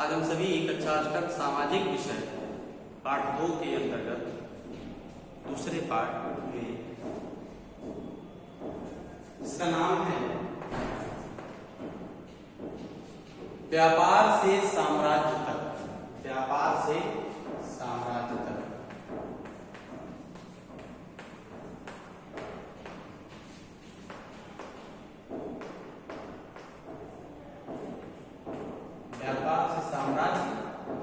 आज हम सभी कक्षा अष्टम सामाजिक विषय पाठ 2 के अंतर्गत दूसरे पाठ में, इसका नाम है व्यापार से साम्राज्य तक। व्यापार से साम्राज्य तक। व्यापार से साम्राज्य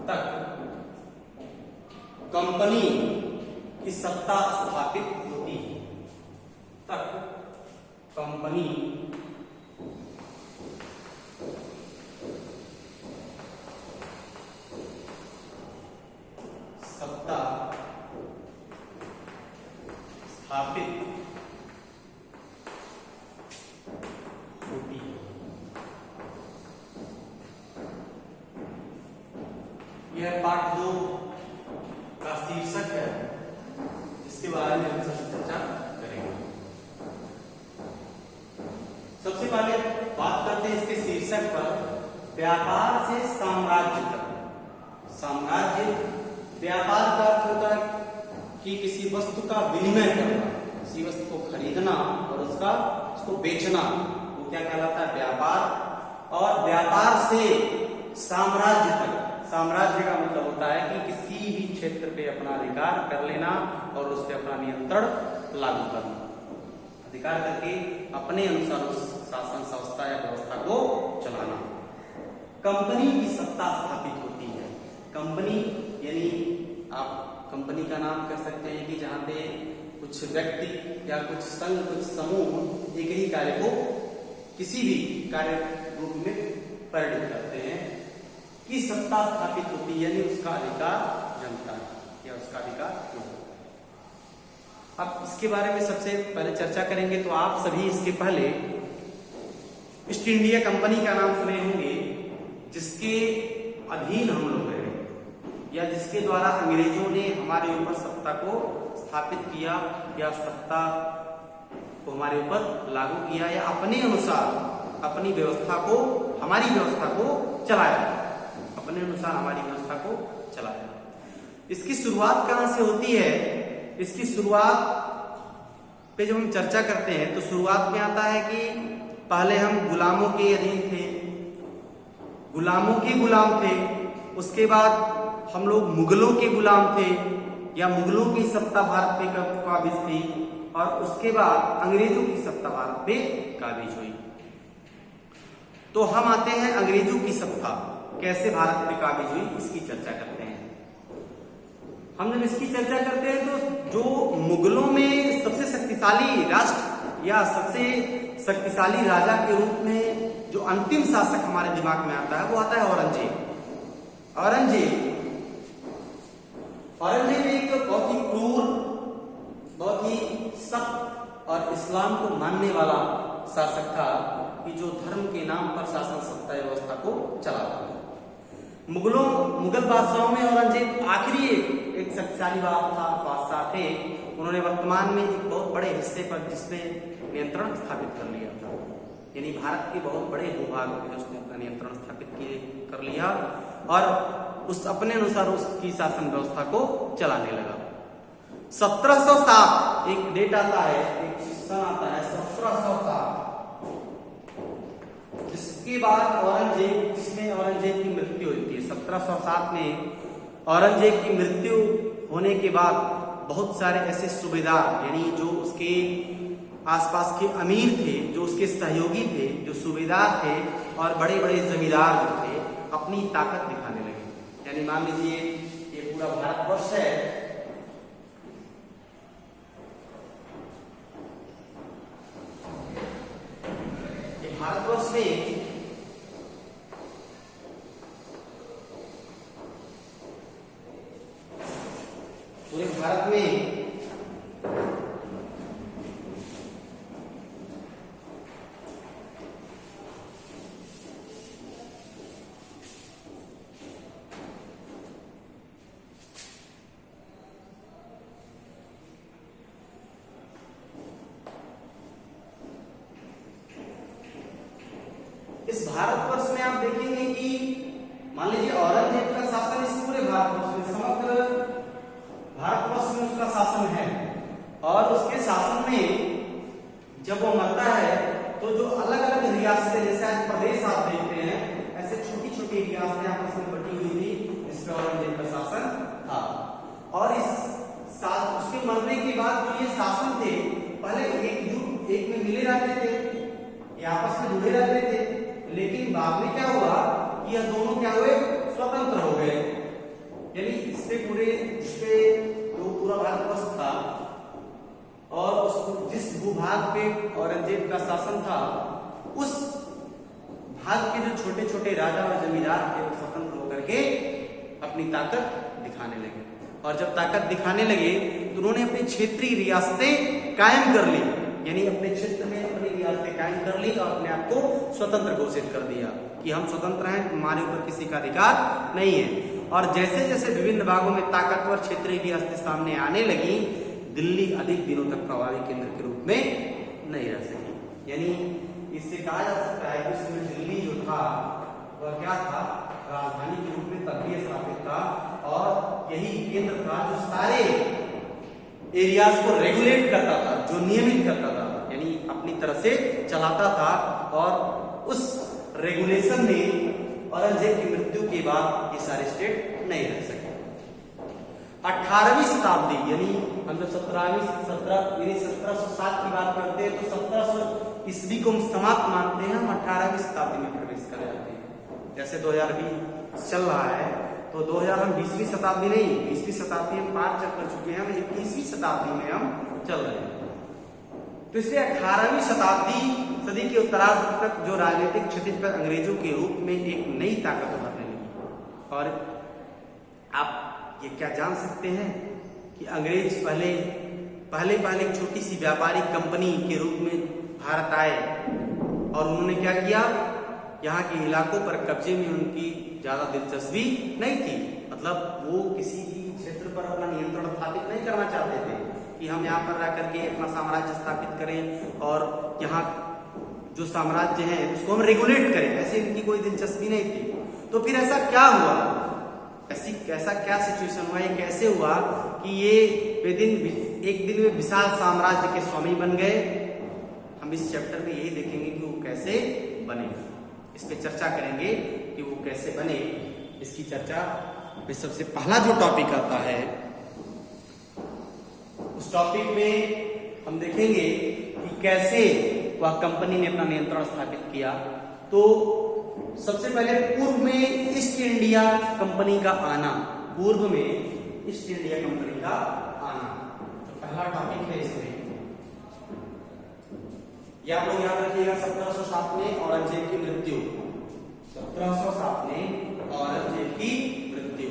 तक कंपनी की सत्ता स्थापित होती है। तक कंपनी सत्ता स्थापित होती है। यह पाठ 2 का शीर्षक है, जिसके बारे में हम सबसे चर्चा करेंगे। सबसे पहले बात करते हैं इसके शीर्षक पर, व्यापार से साम्राज्य तक। साम्राज्य, व्यापार का अर्थ होता है कि किसी वस्तु का विनिमय करना, किसी वस्तु को खरीदना और उसको बेचना, वो क्या कहलाता है? व्यापार। और व्यापार से साम्राज्य तक, साम्राज्य का मतलब होता है कि किसी भी क्षेत्र पे अपना अधिकार कर लेना और उस पर अपना नियंत्रण लागू करना। अधिकार करके अपने अनुसार उस शासन संस्था या व्यवस्था को चलाना। कंपनी की सत्ता स्थापित होती है। कंपनी यानी आप कंपनी का नाम कह सकते हैं कि जहां पे कुछ व्यक्ति या कुछ संघ, कुछ समूह एक ही कार्य को किसी भी कार्य रूप में परिणित करते हैं, की सत्ता स्थापित होती है, यानी उसका अधिकार जमता है या उसका अधिकार होता है। अब इसके बारे में सबसे पहले चर्चा करेंगे तो आप सभी इसके पहले ईस्ट इंडिया कंपनी का नाम सुने होंगे, जिसके अधीन हम लोग रहे या जिसके द्वारा अंग्रेजों ने हमारे ऊपर सत्ता को स्थापित किया या सत्ता को हमारे ऊपर लागू किया या अपने अनुसार अपनी व्यवस्था को, हमारी व्यवस्था को चलाया, अपने अनुसार हमारी व्यवस्था को चलाया। इसकी शुरुआत कहां से होती है? इसकी शुरुआत पे जब हम चर्चा करते हैं तो शुरुआत में आता है कि पहले हम गुलामों के अधीन थे, गुलामों के गुलाम थे। उसके बाद हम लोग मुगलों के गुलाम थे या मुगलों की सत्ता भारत पे काबिज थी, और उसके बाद अंग्रेजों की सत्ता भारत पे काबिज हुई। तो हम आते हैं अंग्रेजों की सत्ता कैसे भारत पे काबिज हुई, इसकी चर्चा करते हैं। हम जब इसकी चर्चा करते हैं तो जो मुगलों में सबसे शक्तिशाली राष्ट्र या सबसे शक्तिशाली राजा के रूप में जो अंतिम शासक हमारे दिमाग में आता है, वो आता है औरंगजेब। औरंगजेब एक बहुत ही क्रूर, बहुत ही सख्त और इस्लाम को मानने वाला शासक था कि जो धर्म के नाम पर शासन सत्ता व्यवस्था को चलाता था। मुगल बादशाहों में औरंगजेब आखिरी एक शक्तिशाली बादशाह थे। उन्होंने वर्तमान में एक बहुत बड़े हिस्से पर जिसमें नियंत्रण स्थापित कर लिया था, यानी भारत के बहुत बड़े भूभाग में उसने अपना नियंत्रण स्थापित कर लिया और उस अपने अनुसार उसकी शासन व्यवस्था को चलाने लगा। 1707 एक डेट आता है, एक सन आता है 1707, जिसके बाद औरंगजेब की मृत्यु होती है। 1707 में औरंगजेब की मृत्यु होने के बाद बहुत सारे ऐसे सूबेदार, यानी जो उसके आसपास के अमीर थे, जो उसके सहयोगी थे, जो सूबेदार थे और बड़े बड़े जमींदार जो थे, अपनी ताकत दिखाने लगे। यानी मान लीजिए ये पूरा भारतवर्ष है, ये भारतवर्ष में पूरे भारत में इस भारतवर्ष में आप देखेंगे कि मान लीजिए औरंगजेब का शासन इस पूरे भारतवर्ष में, समग्र भारतवर्ष में उसका शासन है, और उसके शासन में जब वो मरता है तो जो अलग अलग रियासतें, जैसे आज प्रदेश आप देखते हैं, ऐसे छोटी छोटी रियासतें आपस में बटी हुई थी, जिसपे औरंगजेब का शासन था। और उसके मरने के बाद जो ये शासन थे, पहले एक में मिले रहते थे, ये आपस में जुड़े रहते थे, लेकिन बाद में क्या हुआ कि यह दोनों क्या हुए, स्वतंत्र हो गए। यानी इससे जो पूरा भारतवर्ष था और उस जिस भूभाग पे औरंगजेब का शासन था, उस भाग के जो छोटे छोटे राजा और जमींदार थे, वो स्वतंत्र होकर के अपनी ताकत दिखाने लगे। और जब ताकत दिखाने लगे तो उन्होंने अपनी क्षेत्रीय रियासतें कायम कर ली, यानी अपने क्षेत्र में अपनी रियासतें कायम कर ली और अपने आप को स्वतंत्र घोषित कर दिया कि हम स्वतंत्र हैं, हमारे ऊपर किसी का अधिकार नहीं है। और जैसे जैसे विभिन्न भागों में ताकतवर क्षेत्रीय रियासतें सामने आने लगी, दिल्ली अधिक दिनों तक प्रभावी केंद्र के रूप में नहीं रह सकी। यानी इससे कहा जा सकता है कि उसमें दिल्ली जो था वह क्या था, राजधानी के रूप में तब भी स्थापित था, और यही केंद्र था जो सारे एरियाज को रेगुलेट करता था, जो नियमित करता था, यानी अपनी तरह से चलाता था। और उस रेगुलेशन में औरंगजेब की मृत्यु के बाद ये सारे स्टेट नहीं रह सके। 18वीं शताब्दी, यानी हम जब 1707 की बात करते हैं तो 1700 ईस्वी को हम समाप्त मानते हैं, हम 18वीं शताब्दी में प्रवेश कर जाते हैं। जैसे 2020 चल रहा है तो 2000 हम 20वीं शताब्दी नहीं, 20वीं शताब्दी हम पार कर चुके हैं, हम 21वीं शताब्दी में हम चल रहे हैं। तो इसलिए 18वीं सदी के उत्तरार्ध तक जो राजनीतिक क्षितिज पर अंग्रेजों के रूप में एक नई ताकत उभरने लगी। और आप ये क्या जान सकते हैं कि अंग्रेज पहले एक छोटी सी व्यापारिक कंपनी के रूप में भारत आए, और उन्होंने क्या किया, यहाँ के इलाकों पर कब्जे में उनकी ज्यादा दिलचस्पी नहीं थी। मतलब वो किसी भी क्षेत्र पर अपना नियंत्रण स्थापित नहीं करना चाहते थे कि हम यहाँ पर रह करके अपना साम्राज्य स्थापित करें और यहाँ जो साम्राज्य है उसको हम रेगुलेट करें, ऐसे इनकी कोई दिलचस्पी नहीं थी। तो फिर ऐसा क्या हुआ, ऐसा क्या सिचुएशन हुआ, ये कैसे हुआ कि ये एक दिन में विशाल साम्राज्य के स्वामी बन गए। हम इस चैप्टर में यही देखेंगे कि वो कैसे बने, इस पे चर्चा करेंगे कि वो कैसे बने। इसकी चर्चा में सबसे पहला जो टॉपिक आता है, उस टॉपिक में हम देखेंगे कि कैसे वह कंपनी ने अपना नियंत्रण स्थापित किया। तो सबसे पहले पूर्व में ईस्ट इंडिया कंपनी का आना, पूर्व में ईस्ट इंडिया कंपनी का आना तो पहला टॉपिक है इसमें। या आप लोग याद रखिएगा 1707 में औरंगजेब की मृत्यु, 1707 में औरंगजेब की मृत्यु।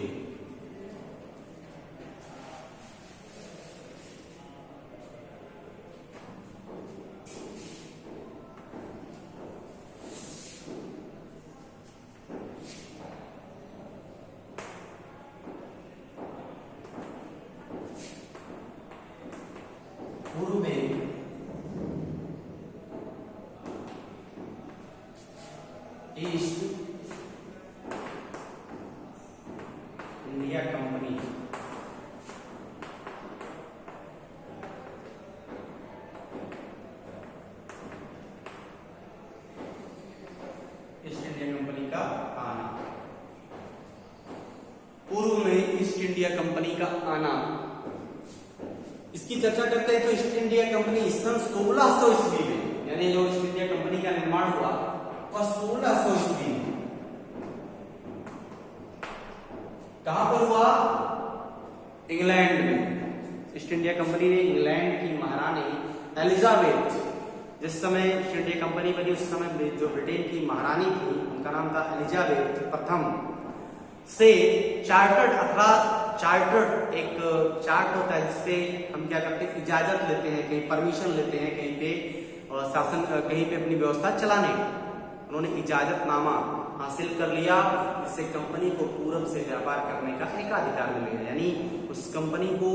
पूर्व में east India company east India company का आना, पूर्व में ईस्ट इंडिया कंपनी का आना, इसकी चर्चा करते हैं। तो ईस्ट इंडिया कंपनी सन 1600 ईस्वी में, यानी जो ईस्ट इंडिया कंपनी का निर्माण हुआ वह 1600 ईस्वी में कहां पर हुआ, इंग्लैंड में। ईस्ट इंडिया कंपनी ने इंग्लैंड की महारानी एलिजाबेथ, जिस समय ईस्ट इंडिया कंपनी बनी उस समय जो ब्रिटेन की महारानी थी उनका नाम था एलिजाबेथ प्रथम, से चार्टर्ड एक चार्ट होता है जिसपे हम क्या करते हैं, इजाजत लेते हैं, कहीं परमिशन लेते हैं, कहीं पे शासन, कहीं पे अपनी व्यवस्था चलाने। उन्होंने इजाजतनामा हासिल कर लिया, इससे कंपनी को पूरब से व्यापार करने का एकाधिकार मिल गया। यानी उस कंपनी को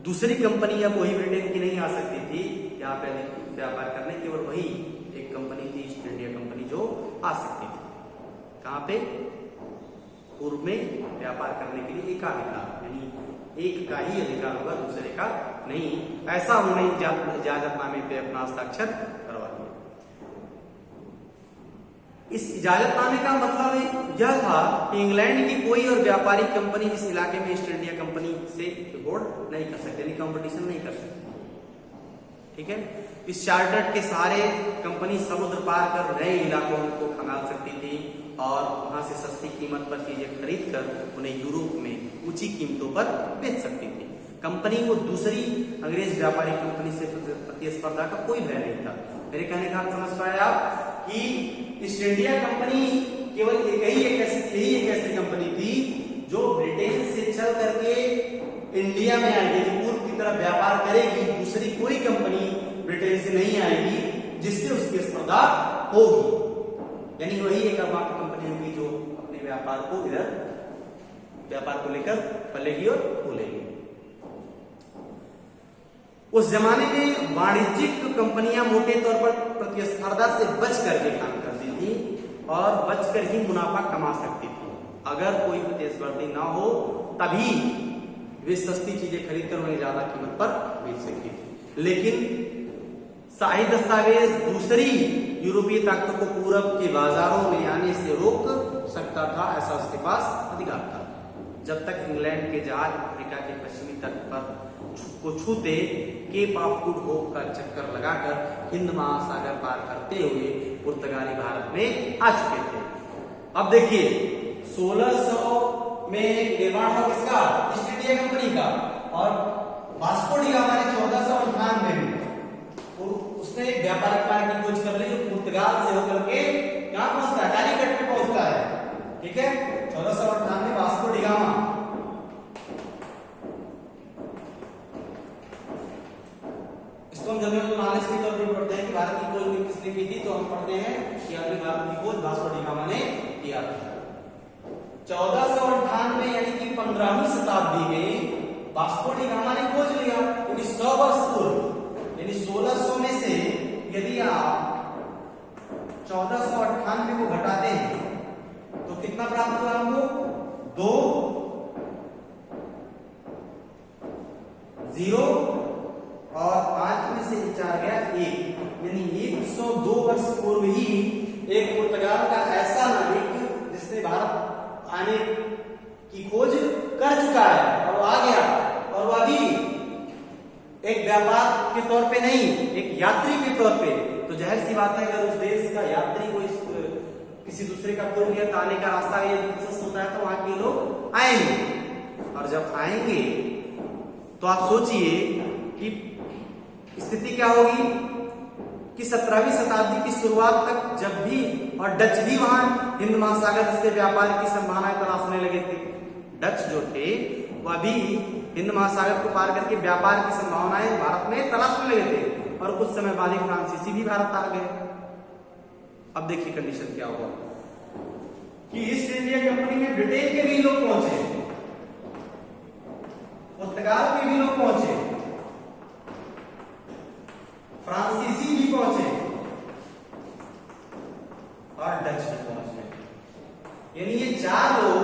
दूसरी कंपनी या कोई ब्रिटेन की नहीं आ सकती थी यहाँ पे व्यापार करने, केवल वही एक कंपनी थी ईस्ट इंडिया कंपनी जो आ सकती थी। कहाँ पे, पूर्व में व्यापार करने के लिए एकाधिकार, यानी एक का ही अधिकार होगा, दूसरे का नहीं। ऐसा उन्होंने इजाजतनामे पे अपना हस्ताक्षर करवा दिया। इस इजाजतनामे का मतलब यह था कि इंग्लैंड की कोई और व्यापारिक कंपनी इस इलाके में ईस्ट इंडिया कंपनी से होड़ नहीं कर सकती, यानी कंपटीशन नहीं कर सकती। ठीक है, इस चार्टर के सहारे कंपनी समुद्र पार कर नए इलाकों को खंगाल सकती थी और वहां से सस्ती कीमत पर चीजें खरीद कर उन्हें यूरोप में ऊंची कीमतों पर बेच सकती थी। कंपनी को दूसरी अंग्रेज व्यापारिक कंपनी से प्रतिस्पर्धा का कोई भय नहीं था। मेरे कहने का समझ पाए आप कि ईस्ट इंडिया कंपनी केवल यही एक ऐसी कंपनी थी जो ब्रिटेन से चल करके इंडिया में आएगी, पूर्व की तरफ व्यापार करेगी। दूसरी कोई कंपनी ब्रिटेन से नहीं आएगी जिससे उसकी स्पर्धा होगी, यानी वही एक कंपनी होगी जो अपने व्यापार को इधर व्यापार को लेकर फैलेगी और फूलेगी। उस जमाने में वाणिज्यिक कंपनियां मोटे तौर पर प्रतिस्पर्धा से बच करके काम करती थी और बचकर ही मुनाफा कमा सकती थी। अगर कोई प्रतिस्पर्धी ना हो तभी वे सस्ती चीजें खरीदकर उन्हें ज्यादा कीमत पर बेच सकती थी। लेकिन शाही दस्तावेज दूसरी यूरोपीय ताकतों को पूरब के बाजारों में आने से रोक सकता था, ऐसा उसके पास अधिकार था। जब तक इंग्लैंड के जहाज अफ्रीका के पश्चिमी तट पर को छूते केप ऑफ गुड होप का चक्कर लगाकर हिंद महासागर पार करते हुए पुर्तगाली भारत में आ चुके थे। अब देखिए 1600 में निर्माण हुआ किसका? ईस्ट इंडिया कंपनी का, और वास्को डी गामा ने 1498 में उसने एक व्यापारिक मार्ग की खोज कर ली जो पुर्तगाल से होकर के कहां पहुंचता है? कालीकट में पहुंचता है। ठीक है, 1498 वास्को डी गामा। इसको हम जनरल नॉलेज के तौर पर पढ़ते हैं कि भारत की खोज किसने की थी, तो हम पढ़ते हैं कि अपने भारत की खोज वास्को डी गामा ने किया था। 1498 यानी कि 15वीं शताब्दी में वास्को डी गामा ने खोज लिया। 100 वर्ष पूर्व यानी 1600 में से यदि आप 1498 को घटाते हैं तो कितना प्राप्त हुआ हमको? 2 0 और 5 में से 4 गया 1, यानी 102 वर्ष पूर्व ही एक पुर्तगाल का ऐसा नाविक जिसने भारत आने की खोज कर चुका है और आ गया, और वह भी एक व्यापार के तौर पे नहीं, एक यात्री के तौर पे। तो जाहिर सी बात है अगर उस देश का यात्री को किसी दूसरे का पूर्व या आने का रास्ता यदि प्रशस्त होता है तो वहां के लोग आएंगे, और जब आएंगे तो आप सोचिए कि स्थिति क्या होगी कि 17वीं शताब्दी की शुरुआत तक जब भी, और डच भी वहां हिंद महासागर से व्यापार की संभावनाएं तलाशने लगे थे। डच जो थे वह भी हिंद महासागर को पार करके व्यापार की संभावनाएं भारत में तलाशने लगे थे, और कुछ समय बाद ही फ्रांसीसी भी भारत आ गए। अब देखिए कंडीशन क्या हुआ कि ईस्ट इंडिया कंपनी में ब्रिटेन के भी लोग पहुंचे, पुर्तगाल के भी लोग पहुंचे, फ्रांसीसी भी पहुंचे और डच भी पहुंचे, यानी ये 4 लोग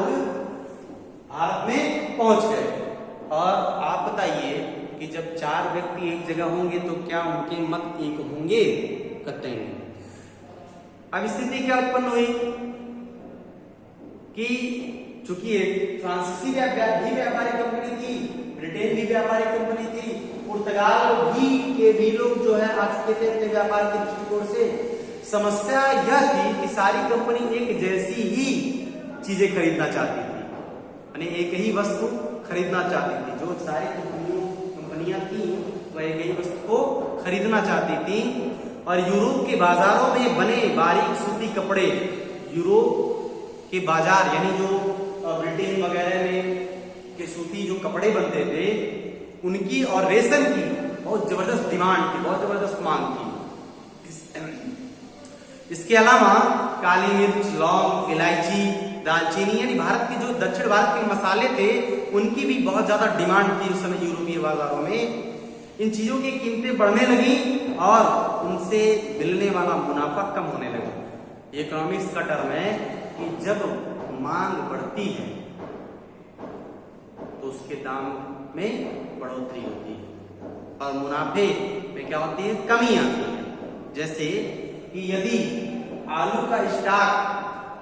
भारत में पहुंच गए। और आप बताइए कि जब 4 व्यक्ति एक जगह होंगे तो क्या उनके मत एक होंगे? कतई नहीं। अब स्थिति क्या उत्पन्न हुई कि चूंकि फ्रांसीसी भी व्यापारिक कंपनी थी, ब्रिटेन भी व्यापारिक कंपनी थी, पुर्तगाल के भी लोग जो है आ चुके थे अपने व्यापार के दृष्टिकोण से। समस्या यह थी कि सारी कंपनी एक जैसी ही चीजें खरीदना चाहती थी, यानी एक ही वस्तु खरीदना चाहती थी। जो सारी कंपनियां थी वह एक ही वस्तु को खरीदना चाहती थी, और यूरोप के बाजारों में बने बारीक सूती कपड़े, यूरोप के बाजार यानी जो ब्रिटेन वगैरह में के सूती जो कपड़े बनते थे उनकी और रेशम की बहुत जबरदस्त डिमांड थी, बहुत जबरदस्त मांग थी। इसके अलावा काली मिर्च, लौंग, इलायची, दालचीनी यानी भारत के जो दक्षिण भारत के मसाले थे उनकी भी बहुत ज्यादा डिमांड थी उस समय यूरोपीय बाजारों में। इन चीजों की कीमतें बढ़ने लगी और उनसे मिलने वाला मुनाफा कम होने लगा। इकोनॉमिक्स का टर्म है कि जब मांग बढ़ती है तो उसके दाम में बढ़ोतरी होती है और मुनाफे में क्या होती है, कमी आती है। जैसे कि यदि आलू का स्टॉक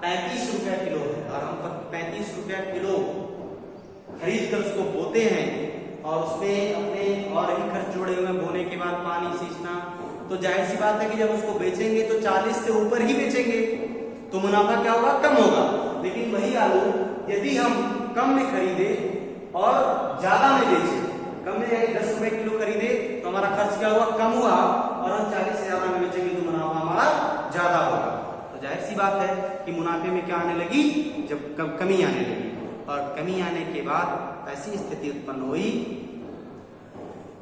35 रुपया किलो है और हम 35 रुपया किलो खरीद कर उसको बोते हैं और उसमें अपने और भी खर्च जोड़े हुए, बोने के बाद पानी सींचना, तो जाहिर सी बात है कि जब उसको बेचेंगे तो 40 से ऊपर ही बेचेंगे तो मुनाफा क्या होगा, कम होगा। लेकिन वही आलू यदि हम कम में खरीदे और ज्यादा में बेचे, कम में 10 रुपए किलो खरीदे तो हमारा खर्च क्या हुआ, कम हुआ, और हम 40 से ज्यादा में बेचेंगे तो मुनाफा हमारा ज्यादा होगा। तो जाहिर सी बात है कि मुनाफे में क्या आने लगी, जब कमी आने लगी, और कमी आने के बाद ऐसी स्थिति उत्पन्न हुई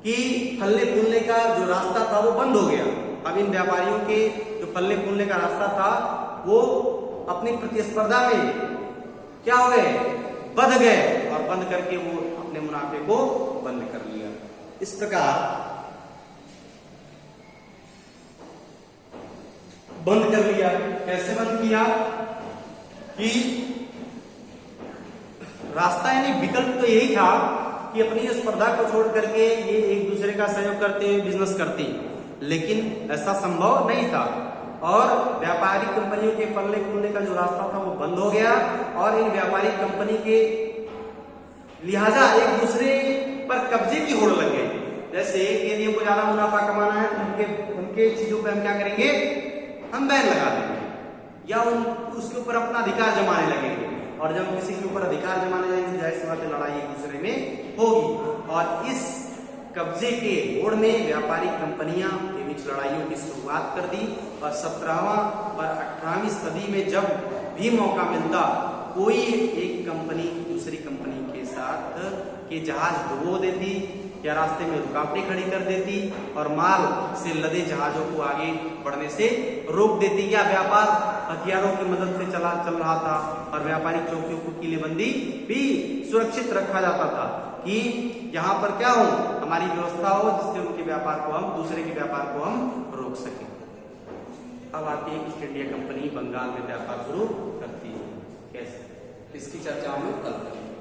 कि फलने फूलने का जो रास्ता था वो बंद हो गया। अब इन व्यापारियों के जो फलने फूलने का रास्ता था वो अपनी प्रतिस्पर्धा में क्या हो गए, बढ़ गए, और बंद करके वो अपने मुनाफे को बंद कर लिया। इस प्रकार बंद कर लिया। कैसे बंद किया कि रास्ता यानी विकल्प तो यही था कि अपनी स्पर्धा को छोड़ करके ये एक दूसरे का सहयोग करते हुए बिजनेस करते, लेकिन ऐसा संभव नहीं था और व्यापारिक कंपनियों के फलने फूलने का जो रास्ता था वो बंद हो गया और इन व्यापारिक कंपनी के लिहाजा एक दूसरे पर कब्जे की होड़ लग गई। जैसे यदि हमको ज्यादा मुनाफा कमाना है तो उनके चीजों पे हम क्या करेंगे, हम बैन लगा देंगे या उसके ऊपर अपना अधिकार जमाने लगेंगे, और जब किसी के ऊपर अधिकार जमाने जाएंगे जाहिर सी बात है लड़ाई एक दूसरे में होगी। और इस कब्जे के होड़ में व्यापारिक कंपनियां के बीच लड़ाइयों की शुरुआत कर दी और 17वां और 18वीं सदी में जब भी मौका मिलता कोई एक कंपनी दूसरी कंपनी के साथ के जहाज डुबो देती या रास्ते में रुकावटें खड़ी कर देती और माल से लदे जहाजों को आगे बढ़ने से रोक देती, या व्यापार हथियारों की मदद से चल रहा था और व्यापारिक चौकियों को किलेबंदी भी सुरक्षित रखा जाता था कि यहाँ पर क्या हो, हमारी व्यवस्था हो जिससे उनके व्यापार को हम दूसरे के व्यापार को हम रोक सके। अब आती है ईस्ट इंडिया कंपनी बंगाल में व्यापार शुरू करती है। कैसे, इसकी चर्चा हम कल करेंगे।